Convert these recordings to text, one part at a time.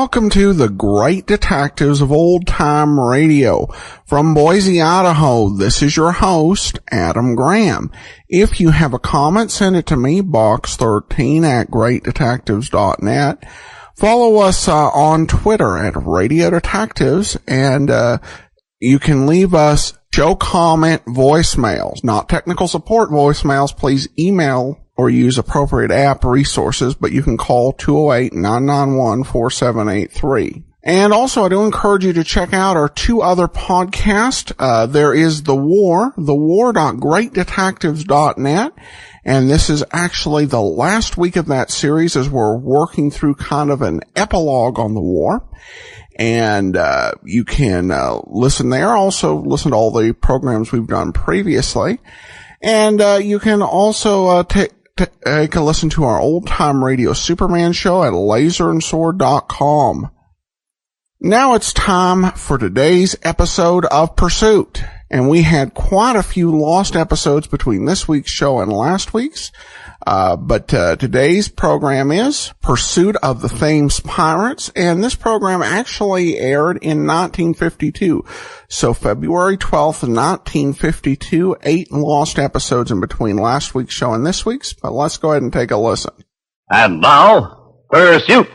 welcome to the Great Detectives of Old Time Radio. From Boise, Idaho, this is your host, Adam Graham. If you have a comment, send it to me, box13@greatdetectives.net. Follow us on Twitter at Radio Detectives, and you can leave us show comment voicemails, not technical support voicemails. Please email or use appropriate app resources, but you can call 208-991-4783. And also, I do encourage you to check out our two other podcasts. There is The War, thewar.greatdetectives.net, and this is actually the last week of that series as we're working through kind of an epilogue on the war. And you can listen there. Also, listen to all the programs we've done previously. And you can also take a listen to our old-time radio Superman show at laserandsword.com. Now it's time for today's episode of Pursuit. And we had quite a few lost episodes between this week's show and last week's. But today's program is Pursuit of the Thames Pirates, and this program actually aired in 1952. So February 12th, 1952, 8 lost episodes in between last week's show and this week's, but let's go ahead and take a listen. And now, Pursuit.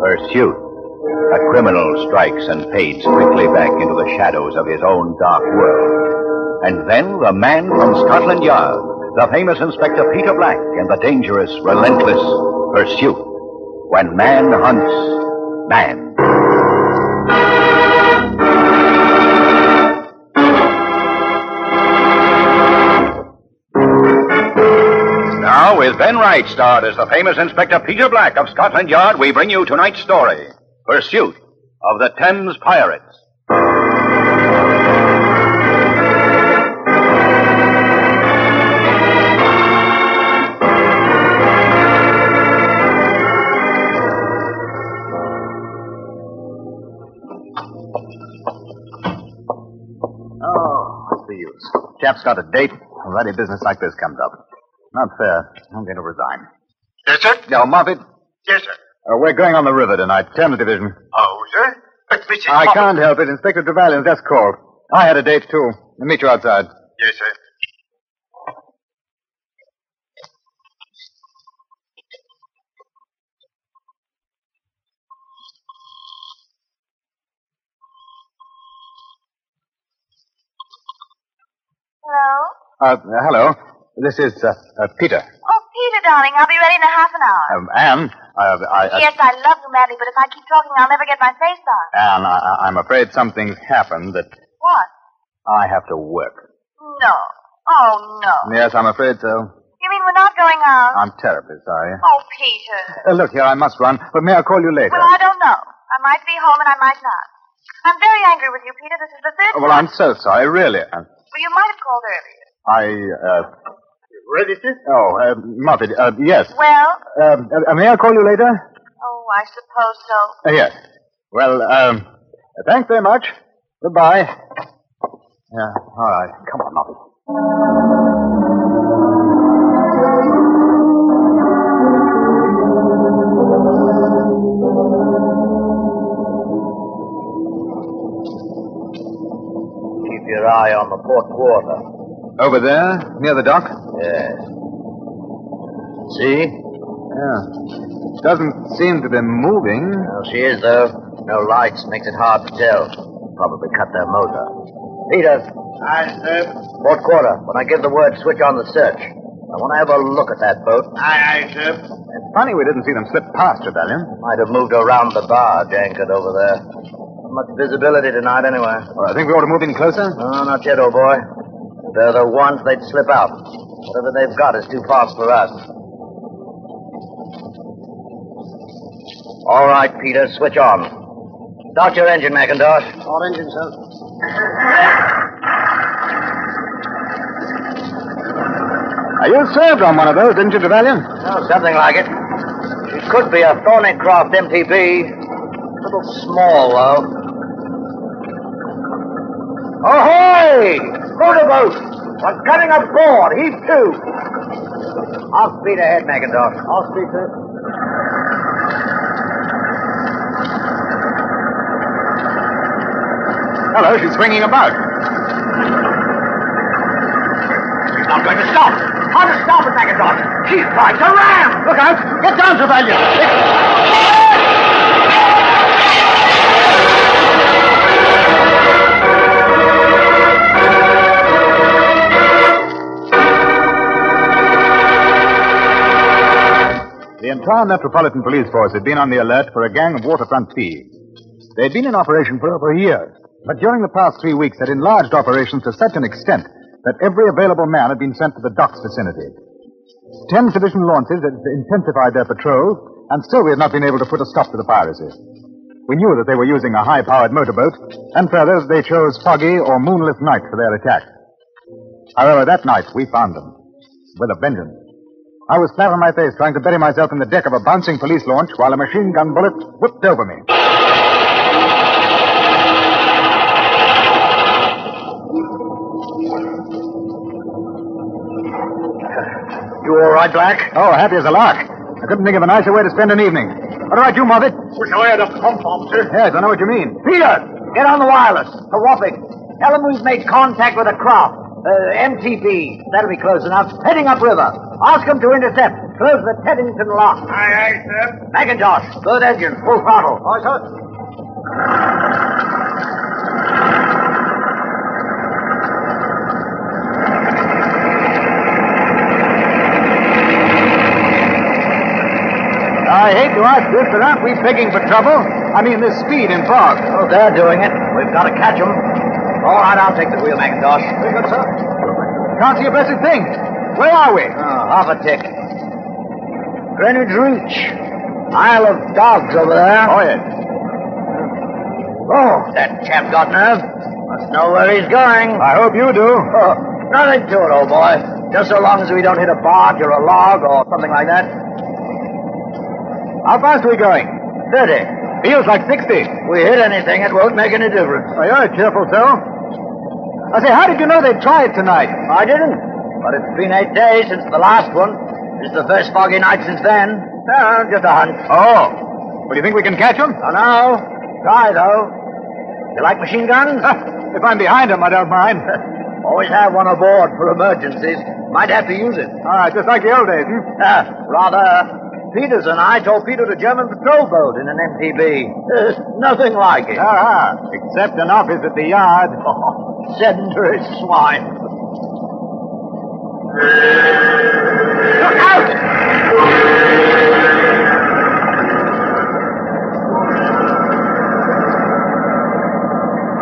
Pursuit. A criminal strikes and fades quickly back into the shadows of his own dark world. And then the man from Scotland Yard, the famous Inspector Peter Black, and the dangerous, relentless Pursuit. When man hunts man. Now, with Ben Wright starred as the famous Inspector Peter Black of Scotland Yard, we bring you tonight's story, Pursuit of the Thames Pirates. Oh, what's the use? Chap's got a date, already business like this comes up. Not fair. I'm going to resign. Yes, sir? Now, Moffat. Yes, sir. We're going on the river tonight, Thames Division. Oh, sir? But Mrs. I Moffat... can't help it. Inspector Trevelyan's just called. I had a date, too. I'll meet you outside. Yes, sir. Hello? Hello. This is, Peter. Oh, Peter, darling, I'll be ready in a half an hour. Anne, Yes, I love you madly, but if I keep talking, I'll never get my face on. Anne, I'm afraid something's happened that What? I have to work. No. Oh, no. Yes, I'm afraid so. You mean we're not going out? I'm terribly sorry. Oh, Peter. Look here, I must run, but may I call you later? Well, I don't know. I might be home and I might not. I'm very angry with you, Peter. This is the third Well, time. I'm so sorry, really. Well, you might have called earlier. Ready, sir? Moffat, yes. Well? May I call you later? Oh, I suppose so. Yes. Well, thanks very much. Goodbye. Yeah, all right. Come on, Moffat. Keep your eye on the port quarter. Over there, near the dock? Yes. See? Yeah. Doesn't seem to be moving. Well, she is, though. No lights. Makes it hard to tell. Probably cut their motor. Peter. Aye, sir. Port quarter. When I give the word, switch on the search. I want to have a look at that boat. Aye, sir. It's funny we didn't see them slip past, Trevelyan. Might have moved around the barge anchored over there. Not much visibility tonight, anyway. Well, I think we ought to move in closer. No, not yet, old boy. If they're the ones, they'd slip out. Whatever they've got is too fast for us. All right, Peter, switch on. Start your engine, Macintosh. All engine, sir. You served on one of those, didn't you, Trevelyan? Oh, something like it. It could be a Thornycroft MTB. A little small, though. Ahoy! Motorboat! We're cutting aboard. Heave to. I'll speed ahead, Macintosh. I'll speed, sir. Hello, she's swinging about. She's not going to stop. How to stop it, Macintosh? She's trying to ram. Look out! Get down, Trevelyan! The entire Metropolitan Police Force had been on the alert for a gang of waterfront thieves. They had been in operation for over a year, but during the past 3 weeks had enlarged operations to such an extent that every available man had been sent to the docks vicinity. Thames Division launches had intensified their patrol, and still we had not been able to put a stop to the piracy. We knew that they were using a high-powered motorboat, and further, they chose foggy or moonless nights for their attack. However, that night, we found them. With a vengeance. I was flat on my face trying to bury myself in the deck of a bouncing police launch while a machine gun bullet whipped over me. You all right, Black? Oh, happy as a lark. I couldn't think of a nicer way to spend an evening. What do I do, Moffat? Wish I had a pump, officer. Yes, I know what you mean. Peter, get on the wireless. To Wapping. Tell them we've made contact with a craft. MTP. That'll be close enough. Heading upriver. Ask them to intercept. Close the Teddington lock. Aye, aye, sir. Macintosh, third engine, full throttle. Oh, sir. I hate to ask this, but aren't we begging for trouble? I mean, this speed in fog. Oh, they're doing it. We've got to catch them. All right, I'll take the wheel, Macintosh. Very good, sir. Can't see a blessed thing. Where are we? Oh, half a tick. Greenwich Reach. Isle of Dogs over there. Oh, yes. Oh, that chap got nerve. Must know where he's going. I hope you do. Oh, nothing to it, old boy. Just so long as we don't hit a barge or a log or something like that. How fast are we going? 30. Feels like 60. We hit anything, it won't make any difference. Oh, you're a cheerful fellow. I say, how did you know they'd try it tonight? I didn't. But it's been 8 days since the last one. It's the first foggy night since then. No, just a hunch. Oh. Well, do you think we can catch them? Don't know. Try, though. You like machine guns? If I'm behind them, I don't mind. Always have one aboard for emergencies. Might have to use it. All right, just like the old days, Rather. Peters and I torpedoed a German patrol boat in an MTB. Nothing like it. Except an office at the yard. Oh, sedentary swine. Look out!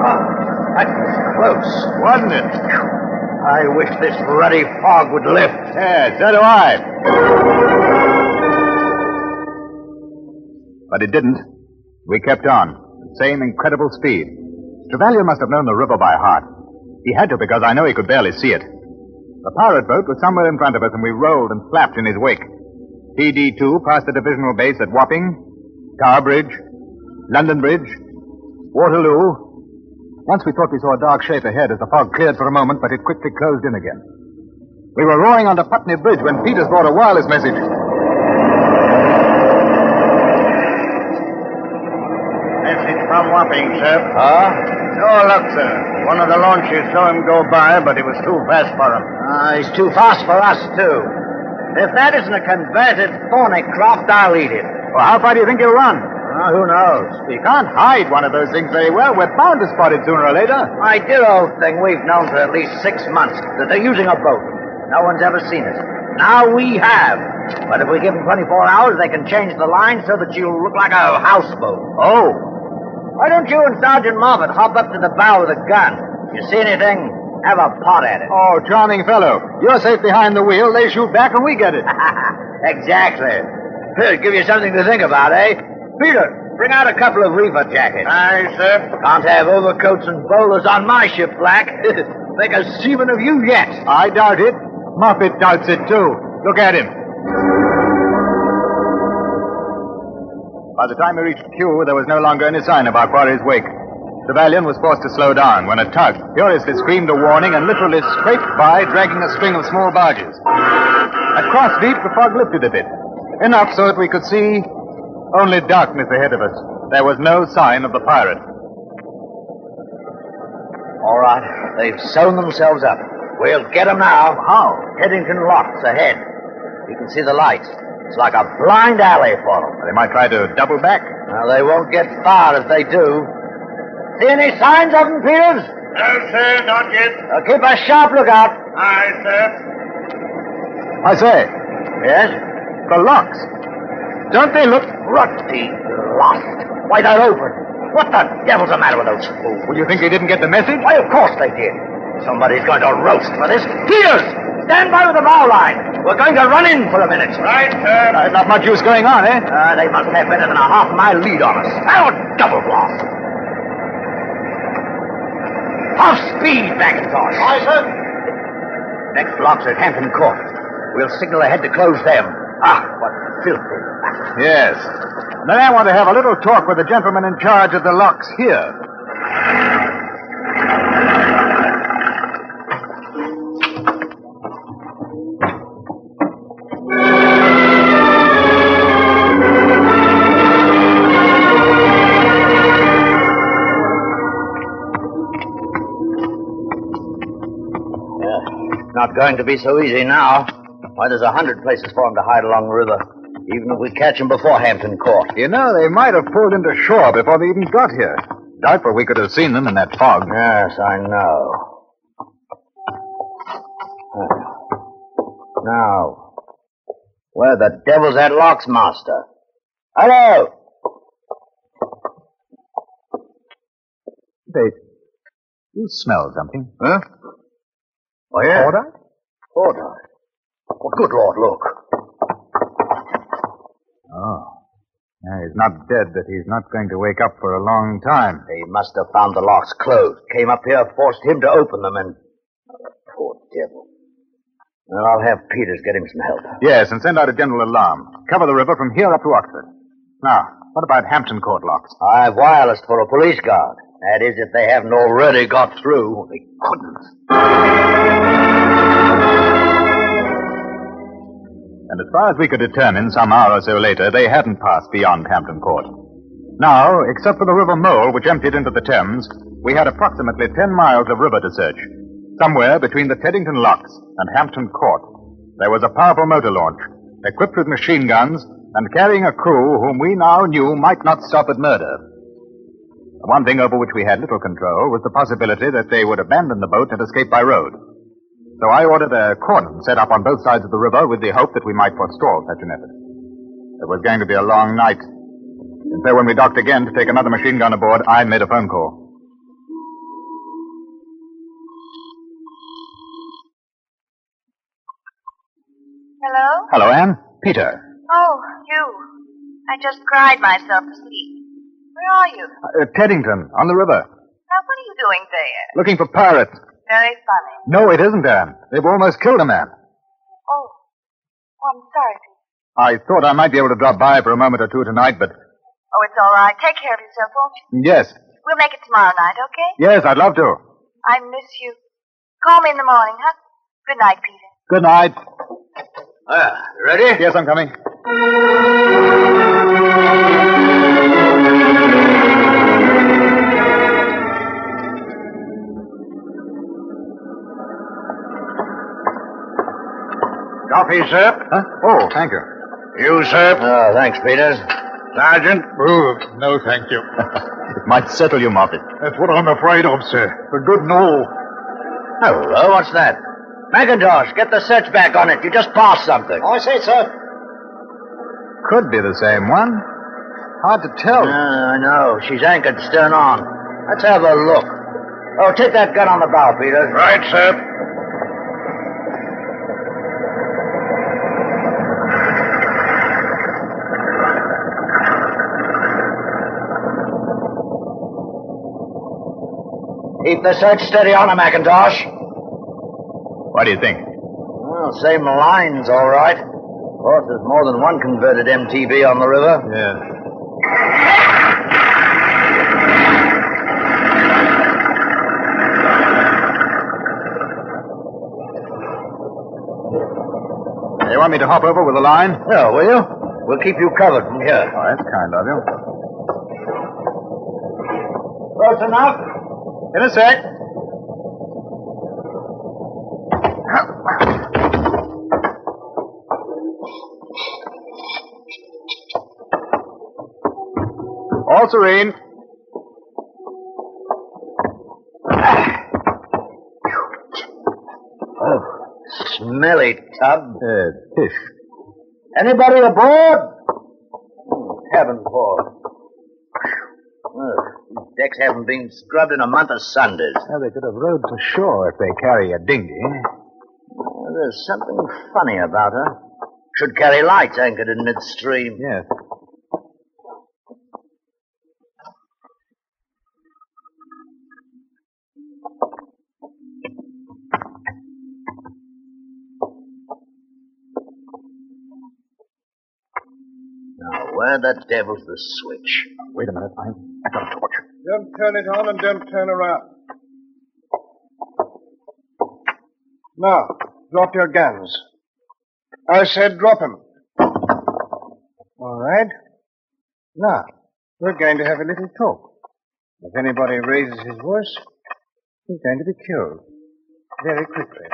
Oh, that was close. Wasn't it? I wish this ruddy fog would lift. Yes, so do I. But it didn't. We kept on. The same incredible speed. Trevelyan must have known the river by heart. He had to, because I know he could barely see it. The pirate boat was somewhere in front of us, and we rolled and flapped in his wake. PD2 passed the divisional base at Wapping, Tower Bridge, London Bridge, Waterloo. Once we thought we saw a dark shape ahead as the fog cleared for a moment, but it quickly closed in again. We were roaring onto Putney Bridge when Peters brought a wireless message. Message from Wapping, sir. Oh, look, sir. One of the launches saw him go by, but he was too fast for him. he's too fast for us, too. If that isn't a converted thorny craft, I'll eat it. Well, how far do you think he'll run? Who knows? You can't hide one of those things very well. We're bound to spot it sooner or later. My dear old thing, we've known for at least 6 months that they're using a boat. No one's ever seen it. Now we have. But if we give them 24 hours, they can change the line so that you'll look like a houseboat. Oh. Why don't you and Sergeant Moffat hop up to the bow with a gun? You see anything, have a pot at it. Oh, charming fellow. You're safe behind the wheel. They shoot back and we get it. Exactly. Give you something to think about, eh? Peter, bring out a couple of reefer jackets. Aye, sir. Can't have overcoats and bowlers on my ship, Black. Make a seaman of you yet. I doubt it. Moffat doubts it, too. Look at him. By the time we reached Kew, there was no longer any sign of our quarry's wake. The Valiant was forced to slow down when a tug furiously screamed a warning and literally scraped by, dragging a string of small barges. At Crossbeat, the fog lifted a bit, enough so that we could see only darkness ahead of us. There was no sign of the pirate. All right, they've sewn themselves up. We'll get them now. How? Teddington Locks ahead. You can see the lights. It's like a blind alley for them. They might try to double back. Well, they won't get far if they do. See any signs of them, Peters? No, sir, not yet. Keep a sharp lookout. Aye, sir. I say, Yes? the locks. Don't they look... Rutty lost. Why, they're open. What the devil's the matter with those fools? Well, you think they didn't get the message? Why, of course they did. Somebody's going to roast for this. Peters! Stand by with the bow line. We're going to run in for a minute. Right, sir. Not much use going on, eh? They must have better than a half-mile lead on us. Now, double blast. Half speed, Macintosh. Aye, sir. Next block's at Hampton Court. We'll signal ahead to close them. Ah, what filthy. Yes. Then I want to have a little talk with the gentleman in charge of the locks here. Not going to be so easy now. Why, there's 100 places for them to hide along the river, even if we catch them before Hampton Court. You know, they might have pulled into shore before they even got here. Doubtful we could have seen them in that fog. Yes, I know. Now, where the devil's that locks master? Hello! You smell something. Huh? Oh, yeah? Cordite? Cordite. Oh, good Lord, look. Oh. Yeah, he's not dead, but he's not going to wake up for a long time. They must have found the locks closed. Came up here, forced him to open them, and... Poor devil. Well, I'll have Peters get him some help. Yes, and send out a general alarm. Cover the river from here up to Oxford. Now, what about Hampton Court locks? I've wirelessed for a police guard. That is, if they haven't already got through. Oh, they couldn't. And as far as we could determine, some hour or so later, they hadn't passed beyond Hampton Court. Now, except for the River Mole, which emptied into the Thames, we had approximately 10 miles of river to search. Somewhere between the Teddington Locks and Hampton Court, there was a powerful motor launch, equipped with machine guns, and carrying a crew whom we now knew might not stop at murder. The one thing over which we had little control was the possibility that they would abandon the boat and escape by road. So I ordered a cordon set up on both sides of the river with the hope that we might forestall such an effort. It was going to be a long night. And so when we docked again to take another machine gun aboard, I made a phone call. Hello? Hello, Anne. Peter. Oh, you. I just cried myself to sleep. Where are you? Teddington, on the river. Now, what are you doing there? Looking for pirates. Very funny. No, it isn't, Anne. They've almost killed a man. Oh. Oh, I'm sorry, Pete. I thought I might be able to drop by for a moment or two tonight, but... Oh, it's all right. Take care of yourself, won't you? Yes. We'll make it tomorrow night, okay? Yes, I'd love to. I miss you. Call me in the morning, huh? Good night, Peter. Good night. You ready? Yes, I'm coming. Coffee, sir? Huh? Oh, thank you. You, sir? Oh, thanks, Peters. Sergeant? Oh, no, thank you. It might settle you, Moffat. That's what I'm afraid of, sir. A good no. Hello, what's that? Macintosh, get the search back on it. You just passed something. I say, sir. Could be the same one. Hard to tell. I know. She's anchored stern on. Let's have a look. Oh, take that gun on the bow, Peters. Right, sir. Keep the search steady on her, Macintosh. What do you think? Well, same lines, all right. Of course, there's more than one converted MTB on the river. Yeah. want me to hop over with a line? Yeah, will you? We'll keep you covered from here. Oh, that's kind of you. Close enough? In a sec. All serene. Oh, smelly tub. Fish. Anybody aboard? Heaven for. These decks haven't been scrubbed in a month of Sundays. Well, they could have rowed to shore if they carry a dinghy. There's something funny about her. Should carry lights anchored in midstream. Yes. Now, where the devil's the switch? Wait a minute. I've got a torch. Don't turn it on and don't turn around. Now, drop your guns. I said drop them. All right. Now, we're going to have a little talk. If anybody raises his voice, he's going to be killed. Very quickly.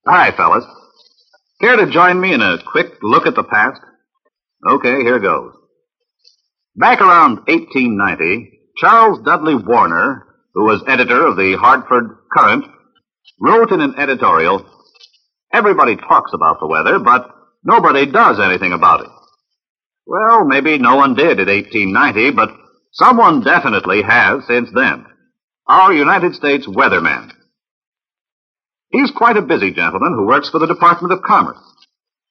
Hi, fellas. Care to join me in a quick look at the past? Okay, here goes. Back around 1890, Charles Dudley Warner, who was editor of the Hartford Courant, wrote in an editorial, "Everybody talks about the weather, but nobody does anything about it." Well, maybe no one did in 1890, but someone definitely has since then. Our United States weatherman. He's quite a busy gentleman who works for the Department of Commerce.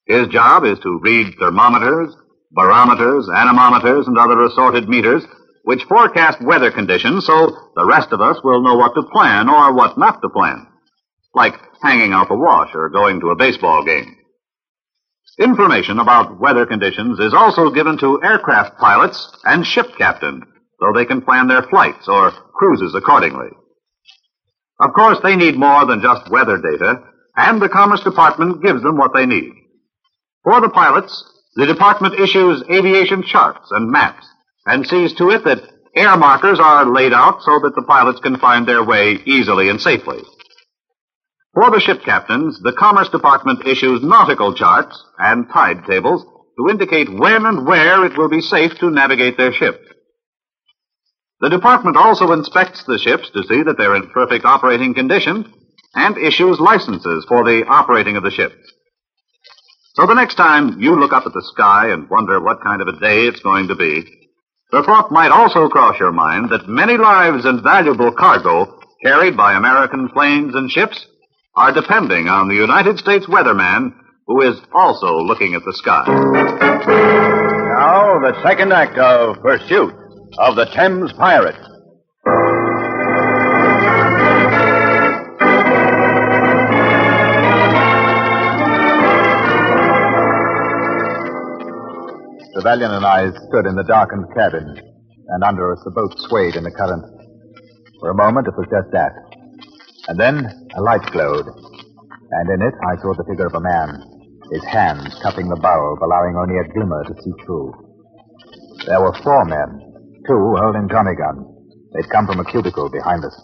His job is to read thermometers, barometers, anemometers, and other assorted meters which forecast weather conditions so the rest of us will know what to plan or what not to plan, like hanging out the wash or going to a baseball game. Information about weather conditions is also given to aircraft pilots and ship captains so they can plan their flights or cruises accordingly. Of course, they need more than just weather data, and the Commerce Department gives them what they need. For the pilots, the department issues aviation charts and maps and sees to it that air markers are laid out so that the pilots can find their way easily and safely. For the ship captains, the Commerce Department issues nautical charts and tide tables to indicate when and where it will be safe to navigate their ship. The department also inspects the ships to see that they're in perfect operating condition and issues licenses for the operating of the ship. So the next time you look up at the sky and wonder what kind of a day it's going to be, the thought might also cross your mind that many lives and valuable cargo carried by American planes and ships are depending on the United States weatherman who is also looking at the sky. Now, the second act of Pursuit of the Thames Pirate. Trevelyan and I stood in the darkened cabin, and under us the boat swayed in the current. For a moment it was just that. And then a light glowed, and in it I saw the figure of a man, his hands cupping the bulb, allowing only a glimmer to see through. There were 4 men, 2 holding Tommy guns. They'd come from a cubicle behind us.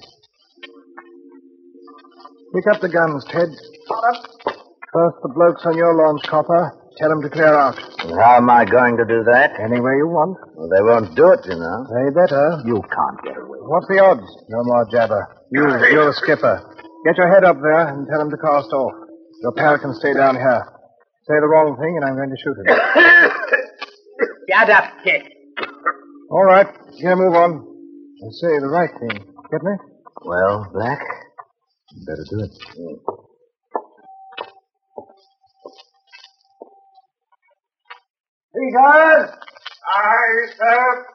Pick up the guns, Ted. First, the blokes on your launch, Copper. Tell them to clear out. And how am I going to do that? Any way you want. Well, they won't do it, you know. They better. You can't get away. What's the odds? No more jabber. You're the skipper. Get your head up there and tell him to cast off. Your pal can stay down here. Say the wrong thing and I'm going to shoot him. Shut up, kid. All right. Yeah, move on. And say the right thing. Get me? Well, Black? You better do it. Peters! Aye, sir.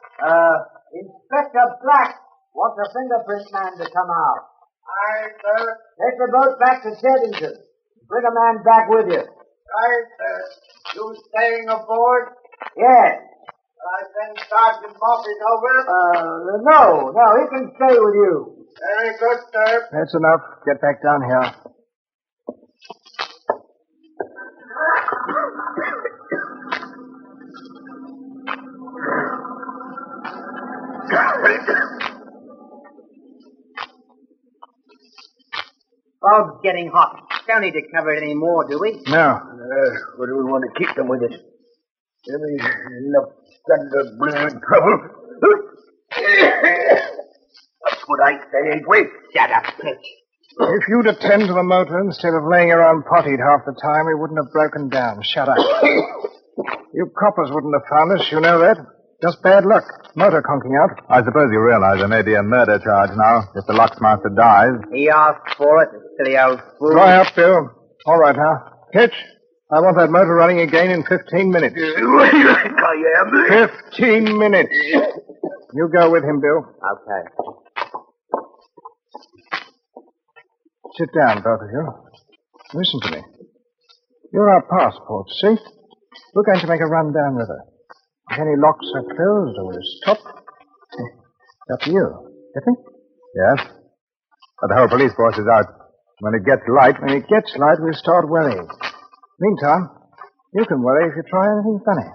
Inspector Black wants a fingerprint man to come out. Aye, sir. Take the boat back to Teddington. Bring a man back with you. You staying aboard? Yes. I send Sergeant Moffitt over? No, he can stay with you. Very good, sir. That's enough. Get back down here. Bob's getting hot. Don't need to cover it any more, do we? No. What do we want to keep them with it? There ain't enough thunder blowing trouble. That's what I say, ain't we? Shut up, Pitch. If you'd attend to the motor instead of laying around pottied half the time, we wouldn't have broken down. Shut up. You coppers wouldn't have found us, you know that. Just bad luck. Motor conking out. I suppose you realize there may be a murder charge now if the locksmaster dies. He asked for it, silly old fool. Dry up, Bill. All right, now. Hitch, I want that motor running again in 15 minutes. What do you think I am? 15 minutes. You go with him, Bill. Okay. Sit down, both of you. Listen to me. You're our passport, see? We're going to make a run down river. If any locks are closed or is stopped, it's up to you. Get me? Yes? But the whole police force is out. When it gets light... When it gets light, we'll start worrying. Meantime, you can worry if you try anything funny.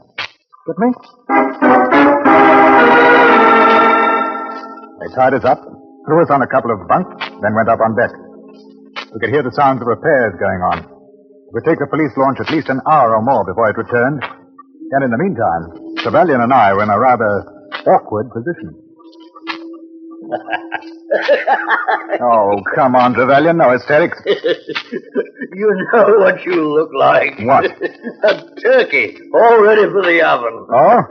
Get me? They tied us up, threw us on a couple of bunks, then went up on deck. We could hear the sounds of repairs going on. It would take the police launch at least an hour or more before it returned. And in the meantime, Trevelyan and I were in a rather awkward position. Oh, come on, Trevelyan. No hysterics. You know what you look like. What? A turkey, all ready for the oven. Oh?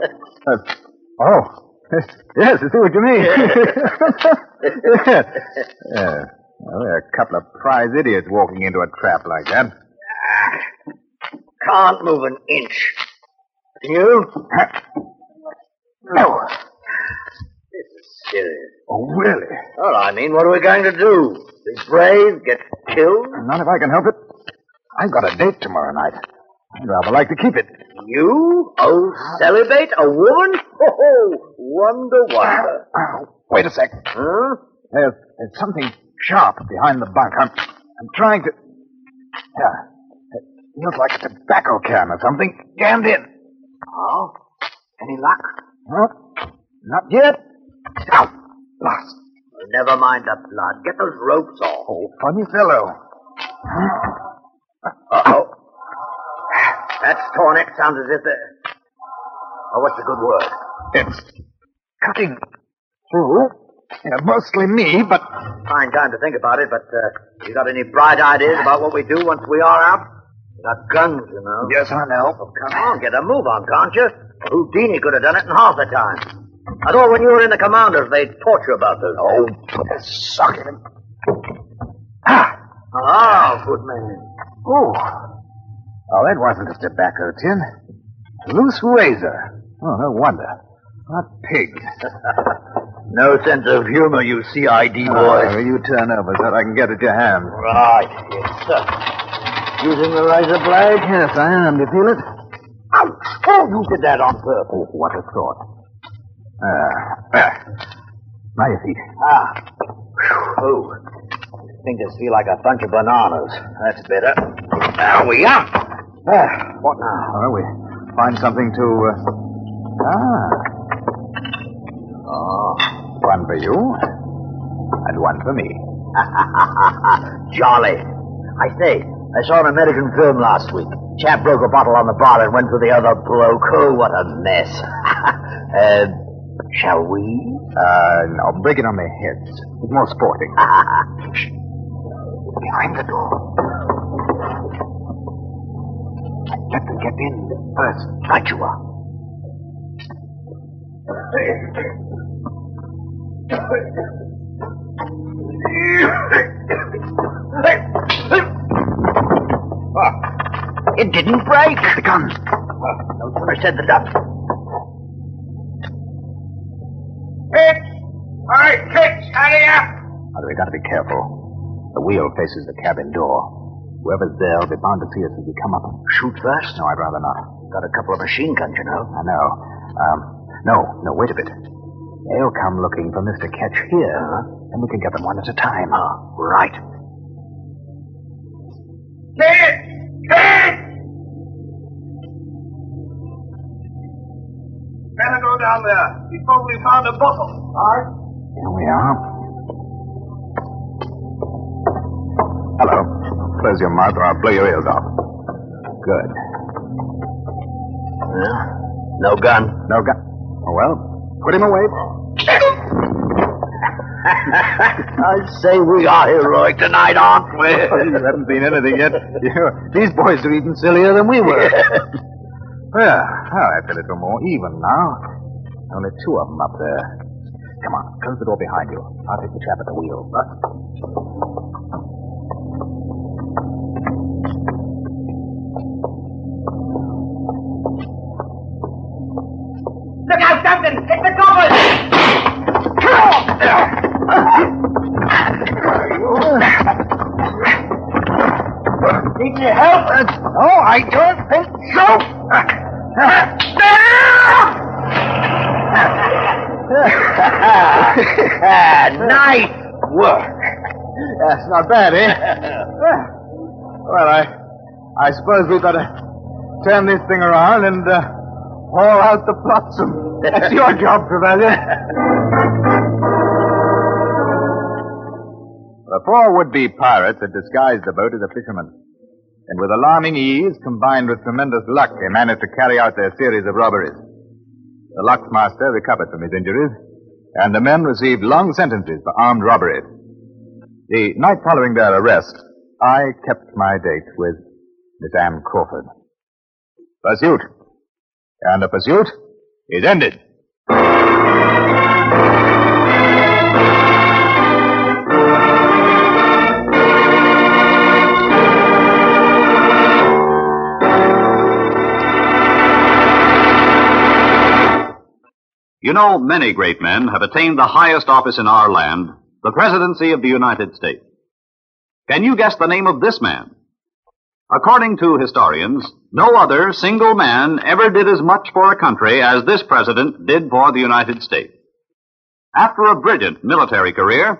Yes, I see what you mean. Yeah. Well, there are a couple of prize idiots walking into a trap like that. Can't move an inch. You? No. This is serious. Oh, really? Well, I mean, what are we going to do? Be brave? Get killed? Not if I can help it. I've got a date tomorrow night. I'd rather like to keep it. You? Oh, celibate? A woman? Oh, wonder. Wait a sec. Huh? There's something sharp behind the bunk. I'm trying to... Yeah. It feels like a tobacco can or something jammed in. Oh? Any luck? Huh? Not yet. Ow! Lost. Well, never mind the blood. Get those ropes off. Oh, funny fellow. Uh-oh. That's torn. It sounds as if the... Oh, what's a good word? It's cutting through. Yeah, mostly me, but... Fine time to think about it, but you got any bright ideas about what we do once we are out? We got guns, you know. Yes, I know. Oh, come on, get a move on, can't you? Houdini could have done it in half the time. I thought when you were in the commandos, they'd taught you about those. Oh, put a sock in him. Ah! Oh, good man. Oh. Oh, that wasn't a tobacco tin. Loose razor. Oh, no wonder. Not pig. No sense of humor, you CID boy. You turn over so I can get at your hand. Right, yes, sir. Using the razor blade? Yes, I am. Do you feel it? Ouch! Oh, you did that on purpose. Oh, what a thought. Now your feet. Oh. Fingers feel like a bunch of bananas. That's better. Now we are. What now? Well, we find something to... Oh. One for you, and one for me. Jolly. I say, I saw an American film last week. Chap broke a bottle on the bar and went for the other bloke. Oh, what a mess. Shall we? No, break it on their heads. It's more sporting. Shh. Behind the door. Let them get in first. Right you are. It didn't break. The gun. No sooner said than done. Pitch! All right, Pitch, hurry up! Now, we got to be careful. The wheel faces the cabin door. Whoever's there will be bound to see us as we come up. Shoot first? No, I'd rather not. Got a couple of machine guns, you know. I know. No, wait a bit. They'll come looking for Mr. Ketch here, and we can get them one at a time. Oh, right. Better go down there. We probably found a bottle. All right. Here we are. Hello. Close your mouth or I'll blow your ears off. Good. No gun. No gun. Oh, well, put him away. I say we are heroic tonight, aren't we? You haven't seen anything yet. These boys are even sillier than we were. Well, I feel a little more even now. Only two of them up there. Come on, close the door behind you. I'll take the chap at the wheel. Look out, Duncan! Hit the covers! Need any help? No, I don't think so. Nice work. That's not bad, eh? Well, I suppose we've got to turn this thing around and haul out the flotsam. That's your job, Trevelyan. The four would-be pirates had disguised the boat as a fisherman. And with alarming ease, combined with tremendous luck, they managed to carry out their series of robberies. The locksmaster recovered from his injuries, and the men received long sentences for armed robbery. The night following their arrest, I kept my date with Miss Anne Crawford. Pursuit. And the pursuit is ended. You know, many great men have attained the highest office in our land, the presidency of the United States. Can you guess the name of this man? According to historians, no other single man ever did as much for a country as this president did for the United States. After a brilliant military career,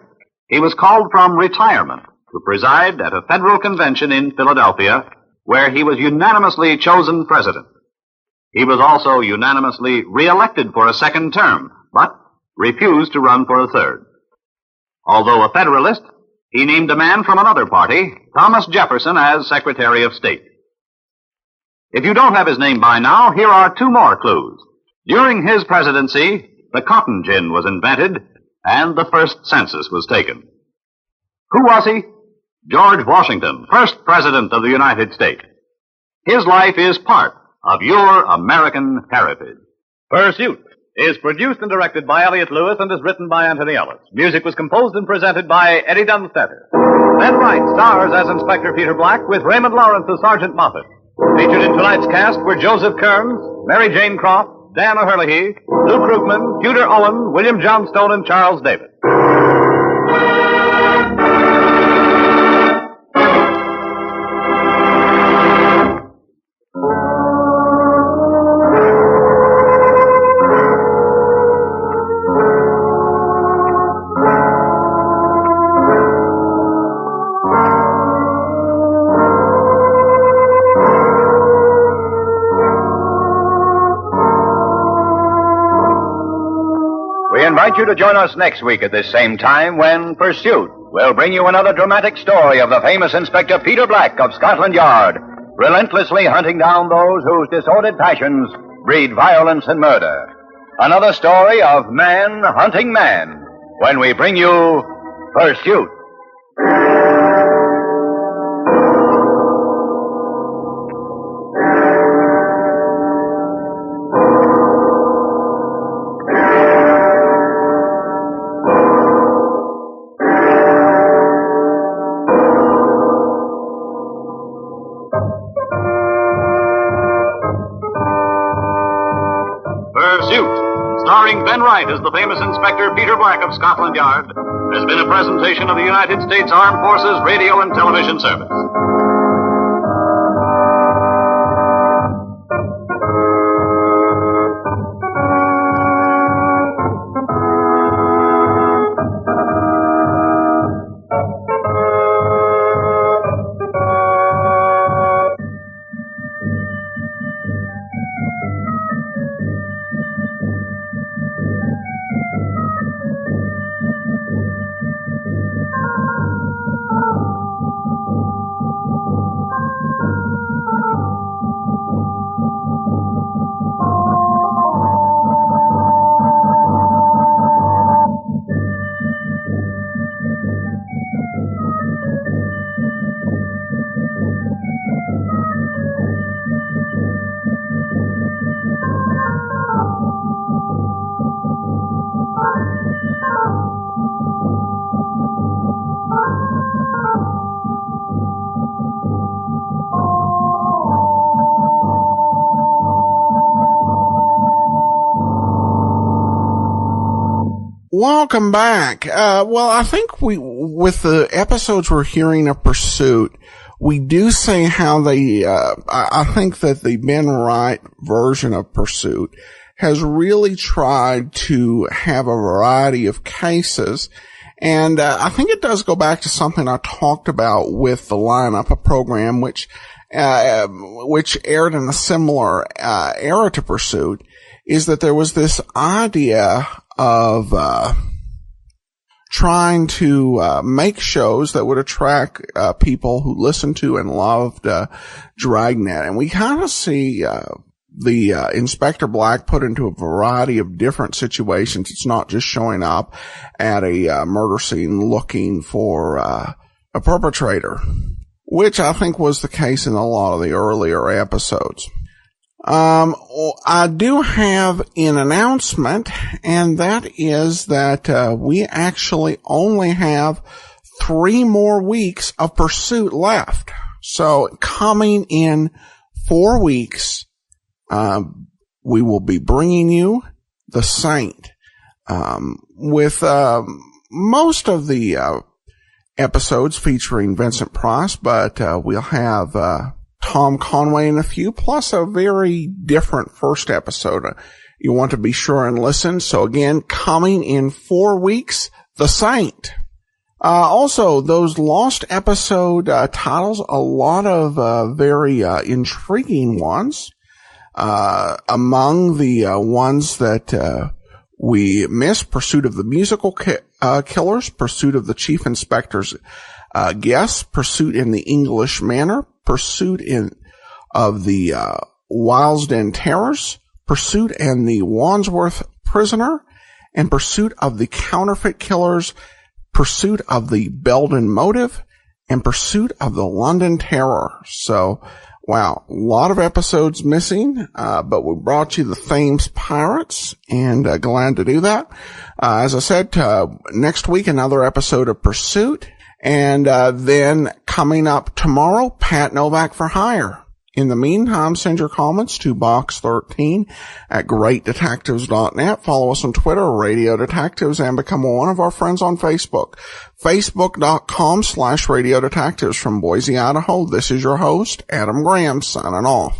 he was called from retirement to preside at a federal convention in Philadelphia, where he was unanimously chosen president. He was also unanimously re-elected for a second term, but refused to run for a third. Although a Federalist, he named a man from another party, Thomas Jefferson, as Secretary of State. If you don't have his name by now, here are two more clues. During his presidency, the cotton gin was invented, and the first census was taken. Who was he? George Washington, first President of the United States. His life is part of your American heritage. Pursuit is produced and directed by Elliott Lewis and is written by Anthony Ellis. Music was composed and presented by Eddie Dunstetter. Ben Wright stars as Inspector Peter Black with Raymond Lawrence as Sergeant Moffat. Featured in tonight's cast were Joseph Kearns, Mary Jane Croft, Dan O'Herlihy, Lou Krugman, Tudor Owen, William Johnstone, and Charles David. We invite you to join us next week at this same time when Pursuit will bring you another dramatic story of the famous Inspector Peter Black of Scotland Yard, relentlessly hunting down those whose disordered passions breed violence and murder. Another story of man hunting man when we bring you Pursuit. Starring Ben Wright as the famous Inspector Peter Black of Scotland Yard, has been a presentation of the United States Armed Forces Radio and Television Service. Welcome back. Well, I think with the episodes we're hearing of Pursuit, we do say how they, I think that the Ben Wright version of Pursuit has really tried to have a variety of cases. And, I think it does go back to something I talked about with the lineup, a program which aired in a similar, era to Pursuit, is that there was this idea of trying to make shows that would attract people who listened to and loved Dragnet. And we kind of see the Inspector Black put into a variety of different situations. It's not just showing up at a murder scene looking for a perpetrator, which I think was the case in a lot of the earlier episodes. I do have an announcement, and that is that we actually only have 3 more weeks of Pursuit left. So coming in 4 weeks, we will be bringing you The Saint, with most of the episodes featuring Vincent Price, but we'll have Tom Conway in a few, plus a very different first episode. You want to be sure and listen. So again, coming in 4 weeks, The Saint. Also, those lost episode titles, a lot of very intriguing ones. Among the ones that we missed, Pursuit of the Musical Killers, Pursuit of the Chief Inspector's Guest, Pursuit in the English Manor, Pursuit of the Wilsden Terrors, Pursuit and the Wandsworth Prisoner, and Pursuit of the Counterfeit Killers, Pursuit of the Belden Motive, and Pursuit of the London Terror. So, wow, a lot of episodes missing, but we brought you the Thames Pirates, and glad to do that. As I said, next week, another episode of Pursuit. And then coming up tomorrow, Pat Novak for Hire. In the meantime, send your comments to box13 at greatdetectives.net. Follow us on Twitter, Radio Detectives, and become one of our friends on Facebook. Facebook.com/Radio Detectives. From Boise, Idaho, this is your host, Adam Graham, signing off.